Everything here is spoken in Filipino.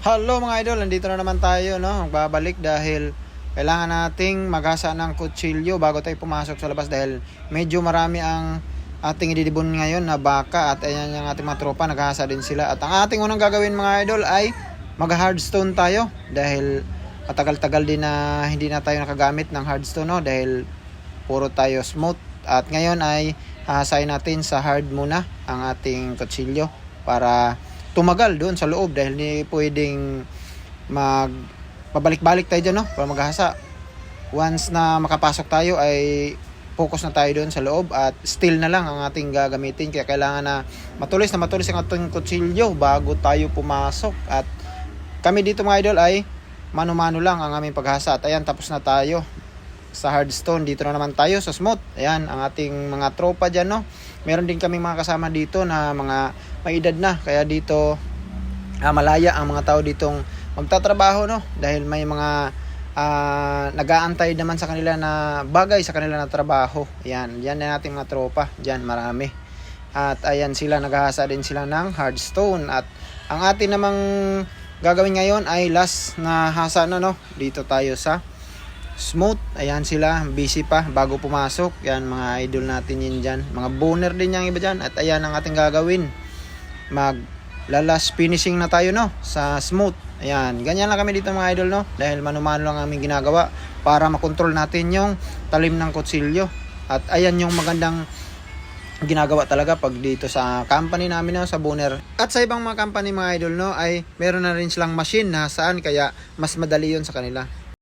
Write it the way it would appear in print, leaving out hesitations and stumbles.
Hello mga idol, nandito na naman tayo, no? Magbabalik dahil kailangan nating maghasa ng kutsilyo bago tayo pumasok sa labas dahil medyo marami ang ating ididibon ngayon na baka at ayan yung ating mga tropa, naghahasa din sila. At ang ating unang gagawin mga idol ay mag-hardstone tayo dahil matagal-tagal din na hindi na tayo nakagamit ng hardstone, no? Dahil puro tayo smooth. At ngayon ay hahasain natin sa hard muna ang ating kutsilyo para tumagal doon sa loob dahil hindi pwedeng pabalik-balik tayo dyan, no? Para maghahasa. Once na makapasok tayo ay focus na tayo doon sa loob at steel na lang ang ating gagamitin, kaya kailangan na matulis ang ating kutsilyo bago tayo pumasok. At kami dito mga idol ay mano-mano lang ang aming paghasa. At ayan, tapos na tayo sa hardstone. Dito na naman tayo sa smooth. Ayan ang ating mga tropa dyan, no? Meron din kami mga kasama dito na mga may edad na, kaya dito malaya ang mga tao ditong magtatrabaho, no? Dahil may mga nag-aantay naman sa kanila na bagay sa kanila na trabaho. Ayan, yan na nating mga tropa dyan, marami. At ayan sila, naghahasa din sila ng hardstone. At ang atin namang gagawin ngayon ay last na hasa na, no? Dito tayo sa smooth. Ayan sila, busy pa bago pumasok. Yan mga idol natin yun dyan, mga boner din yung iba dyan. At ayan ang ating gagawin, maglalas finishing na tayo, no? Sa smooth. Ayan, ganyan lang kami dito mga idol, no? Dahil mano-mano lang aming ginagawa para makontrol natin yung talim ng kutsilyo. At ayan yung magandang ginagawa talaga pag dito sa company namin, no, sa Boner. At sa ibang mga company mga idol, no, ay meron na rin silang machine na saan, kaya mas madali yun sa kanila.